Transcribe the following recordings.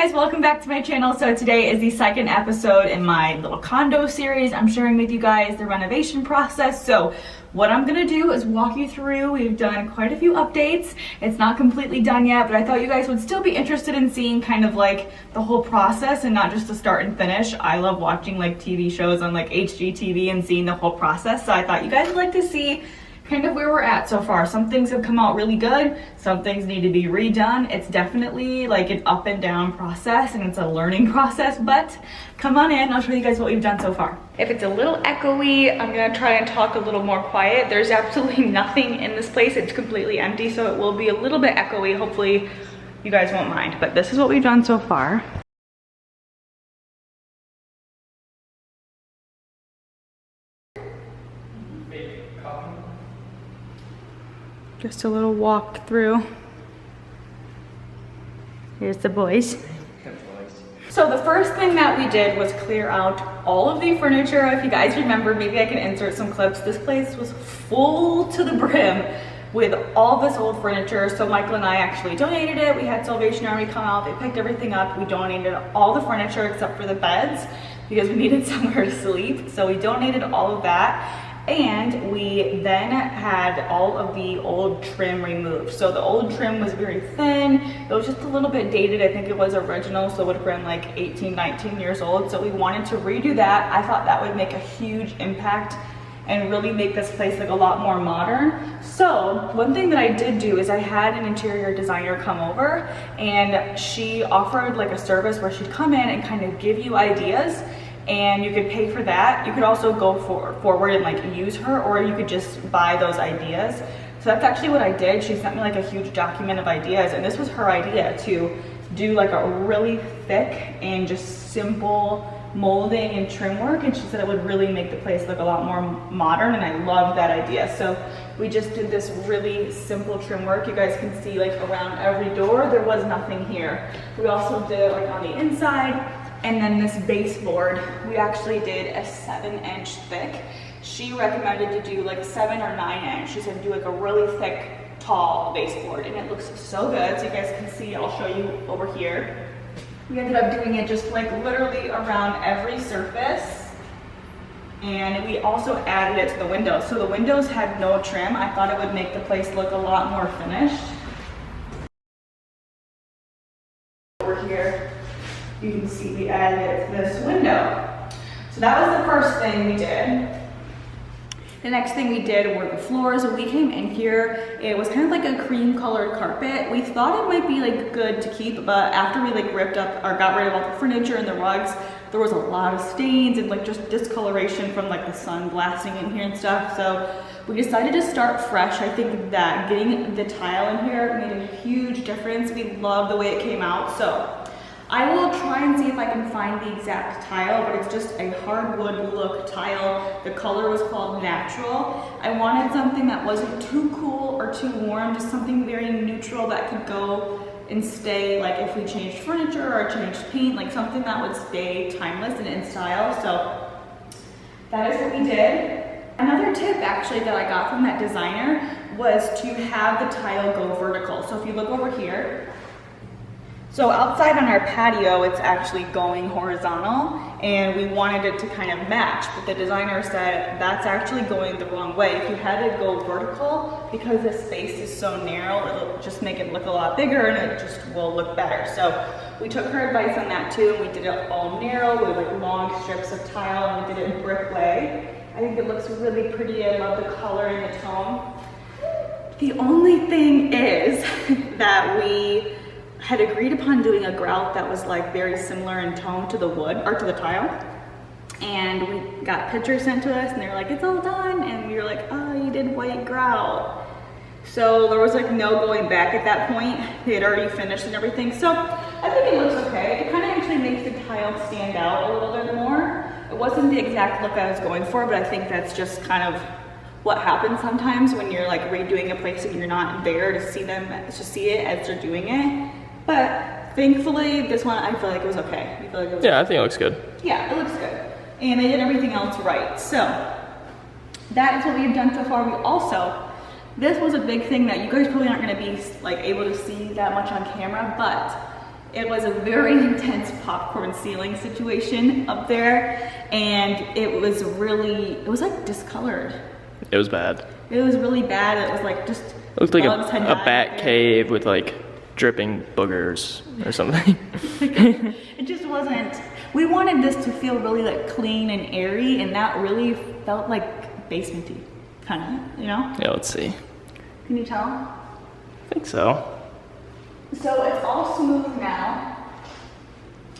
guys, welcome back to my channel. So today is the second episode in my little condo series. I'm sharing with you guys the renovation process. So what I'm gonna do is walk you through. We've done quite a few updates. It's not completely done yet, but I thought you guys would still be interested in seeing kind of like the whole process and not just the start and finish. I love watching like TV shows on like HGTV and seeing the whole process. So I thought you guys would like to see kind of where we're at so far. Some things have come out really good, some things need to be redone. It's definitely like an up and down process and it's a learning process, but come on in, I'll show you guys what we've done so far. If it's a little echoey, I'm gonna try and talk a little more quiet. There's absolutely nothing in this place, it's completely empty, so it will be a little bit echoey. Hopefully you guys won't mind, but this is what we've done so far. Just a little walk through. Here's the boys. So the first thing that we did was clear out all of the furniture. If you guys remember, maybe I can insert some clips. This place was full to the brim with all this old furniture. So Michael and I actually donated it. We had Salvation Army come out, they picked everything up. We donated all the furniture except for the beds because we needed somewhere to sleep. So we donated all of that. And we then had all of the old trim removed. So the old trim was very thin. It was just a little bit dated. I think it was original, so it would have been like 18, 19 years old. So we wanted to redo that. I thought that would make a huge impact and really make this place look a lot more modern. So one thing that I did do is I had an interior designer come over and she offered like a service where she'd come in and kind of give you ideas. And you could pay for that. You could also go forward and like use her, or you could just buy those ideas. So that's actually what I did. She sent me like a huge document of ideas, and this was her idea to do like a really thick and just simple molding and trim work. And she said it would really make the place look a lot more modern, and I loved that idea. So we just did this really simple trim work. You guys can see like around every door, there was nothing here. We also did it like on the inside. And then this baseboard, we actually did a 7-inch thick. She recommended to do like 7 or 9 inch. She said do like a really thick, tall baseboard, and it looks so good. So you guys can see, I'll show you over here. We ended up doing it just like literally around every surface. And we also added it to the windows. So the windows had no trim. I thought it would make the place look a lot more finished. Over here, you can see we added this window. So that was the first thing we did. The next thing we did were the floors. When we came in here, it was kind of like a cream colored carpet. We thought it might be like good to keep, but after we like ripped up or got rid of all the furniture and the rugs, there was a lot of stains and like just discoloration from like the sun blasting in here and stuff. So we decided to start fresh. I think that getting the tile in here made a huge difference. We love the way it came out. So I will try and see if I can find the exact tile, but it's just a hardwood look tile. The color was called Natural. I wanted something that wasn't too cool or too warm, just something very neutral that could go and stay, like if we changed furniture or changed paint, like something that would stay timeless and in style. So that is what we did. Another tip actually that I got from that designer was to have the tile go vertical. So if you look over here, so outside on our patio, it's actually going horizontal, and we wanted it to kind of match, but the designer said that's actually going the wrong way. If you had it go vertical, because the space is so narrow, it'll just make it look a lot bigger and it just will look better. So we took her advice on that too, and we did it all narrow with like long strips of tile, and we did it in brick way. I think it looks really pretty. I love the color and the tone. The only thing is that we had agreed upon doing a grout that was like very similar in tone to the wood or to the tile, and we got pictures sent to us and they were like, it's all done, and we were like, oh, you did white grout. So there was like no going back at that point. They had already finished and everything, so I think it looks okay. It kind of actually makes the tile stand out a little bit more. It wasn't the exact look I was going for, but I think that's just kind of what happens sometimes when you're like redoing a place and you're not there to see them, to see it as they're doing it. But thankfully, this one, I feel like it was okay. You feel like it was okay? I think it looks good. Yeah, it looks good. And they did everything else right. So that is what we've done so far. We also, this was a big thing that you guys probably aren't gonna be like able to see that much on camera, but It was a very intense popcorn ceiling situation up there, and it was like discolored. It was bad. It was really bad. It was like just It looked like a bat cave with like dripping boogers or something. It just wasn't. We wanted this to feel really like clean and airy, and that really felt like basementy, kind of, you know? Yeah, let's see. Can you tell? I think so. So it's all smooth now.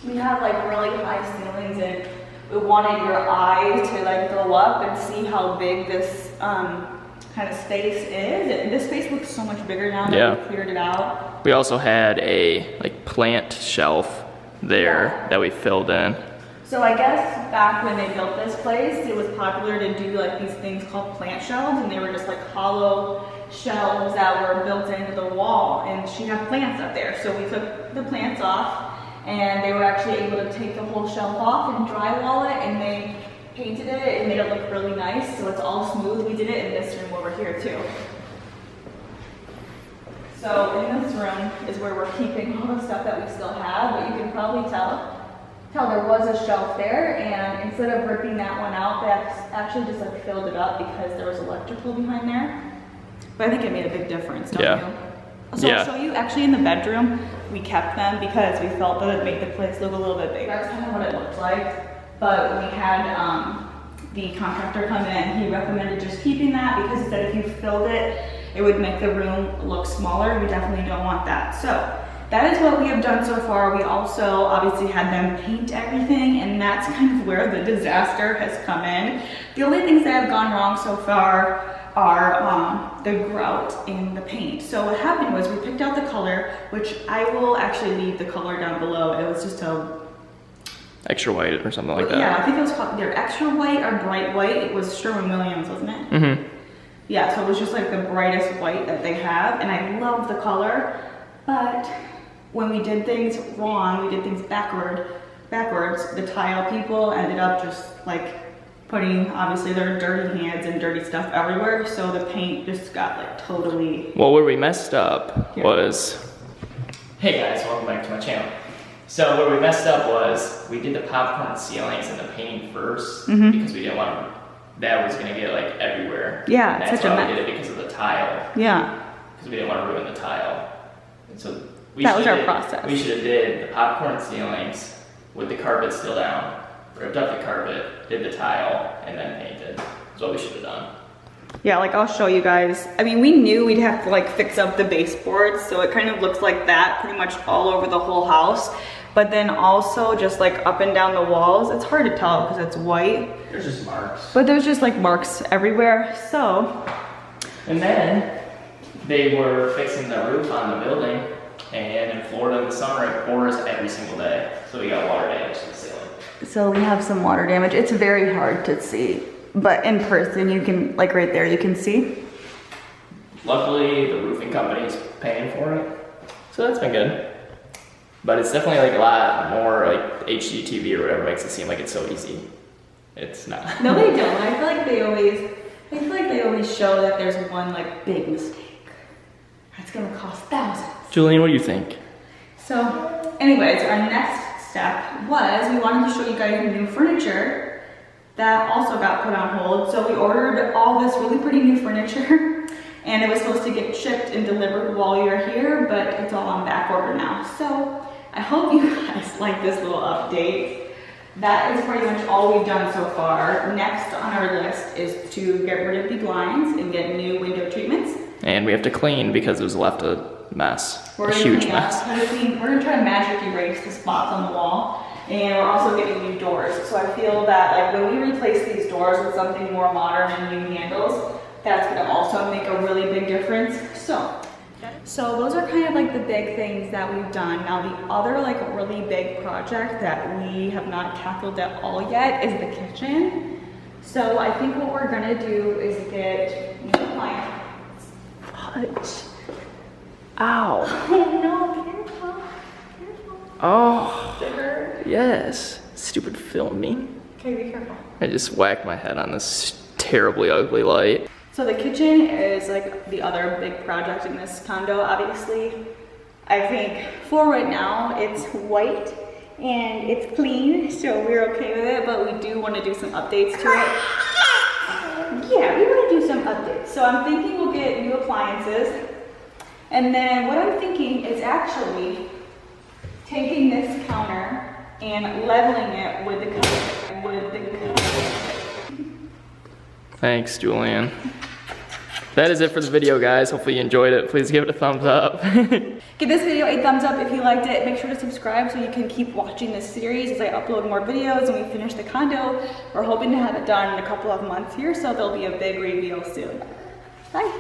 We have like really high ceilings, and we wanted your eyes to like go up and see how big this kind of space is. And this space looks so much bigger now that we cleared it out. We also had a like plant shelf there that we filled in. So I guess back when they built this place, it was popular to do like these things called plant shelves, and they were just like hollow shelves that were built into the wall, and she had plants up there. So we took the plants off, and they were actually able to take the whole shelf off and drywall it, and they painted it and made it look really nice. So it's all smooth. We did it in this room over here too. So in this room is where we're keeping all the stuff that we still have, but you can probably tell there was a shelf there, and instead of ripping that one out, they actually just like filled it up because there was electrical behind there. But I think it made a big difference, don't you? So I'll show you, actually in the bedroom, we kept them because we felt that it made the place look a little bit bigger. That's kind of what it looked like. But we had the contractor come in, he recommended just keeping that because he said if you filled it, it would make the room look smaller. We definitely don't want that. So that is what we have done so far. We also obviously had them paint everything, and that's kind of where the disaster has come in. The only things that have gone wrong so far are the grout in the paint. So what happened was we picked out the color, which I will actually leave the color down below. It was just a extra white or something like that. Yeah, I think it was called either extra white or bright white. It was Sherwin-Williams, wasn't it? Mm-hmm. Yeah, so it was just like the brightest white that they have, and I love the color, but when we did things wrong, we did things backwards, the tile people ended up just like putting obviously their dirty hands and dirty stuff everywhere, so the paint just got like totally... Well, where we messed up was... Hey guys, welcome back to my channel. So where we messed up was we did the popcorn ceilings and the painting first because we didn't want that was gonna get like everywhere. Yeah, and that's why we did it because of the tile. Yeah. Because we didn't want to ruin the tile. And so that was our process. We should have did the popcorn ceilings with the carpet still down, ripped up the carpet, did the tile, and then painted. That's what we should have done. Yeah, like I'll show you guys. I mean, we knew we'd have to like fix up the baseboards, so it kind of looks like that pretty much all over the whole house. But then also just like up and down the walls, it's hard to tell because it's white. There's just marks. But there's just like marks everywhere, so. And then they were fixing the roof on the building, and in Florida in the summer it pours every single day. So we got water damage to the ceiling. So we have some water damage. It's very hard to see, but in person you can, like right there, you can see. Luckily the roofing company is paying for it, so that's been good. But it's definitely like a lot more like HGTV or whatever makes it seem like it's so easy. It's not. No, they don't. I feel like they always show that there's one like big mistake. That's gonna cost thousands. Julian, what do you think? So, anyways, our next step was we wanted to show you guys new furniture that also got put on hold. So we ordered all this really pretty new furniture, and it was supposed to get shipped and delivered while you're here, but it's all on back order now. So I hope you guys like this little update. That is pretty much all we've done so far. Next on our list is to get rid of the blinds and get new window treatments. And we have to clean because it was left a mess, a huge mess. We're gonna try to magic erase the spots on the wall, and we're also getting new doors. So I feel that like when we replace these doors with something more modern and new handles, that's gonna also make a really big difference. So those are kind of like the big things that we've done. Now the other like really big project that we have not tackled at all yet is the kitchen. So I think what we're gonna do is get new appliances. What? Ow. Oh no, careful. Oh, yes. Stupid filming. Okay, be careful. I just whacked my head on this terribly ugly light. So the kitchen is like the other big project in this condo, obviously. I think for right now, it's white and it's clean, so we're okay with it, but we do want to do some updates to it. Yeah, we want to do some updates. So I'm thinking we'll get new appliances. And then what I'm thinking is actually taking this counter and leveling it with the counter. Thanks, Julian. That is it for the video, guys. Hopefully you enjoyed it. Please give it a thumbs up. Give this video a thumbs up if you liked it. Make sure to subscribe so you can keep watching this series as I upload more videos and we finish the condo. We're hoping to have it done in a couple of months here, so there'll be a big reveal soon. Bye.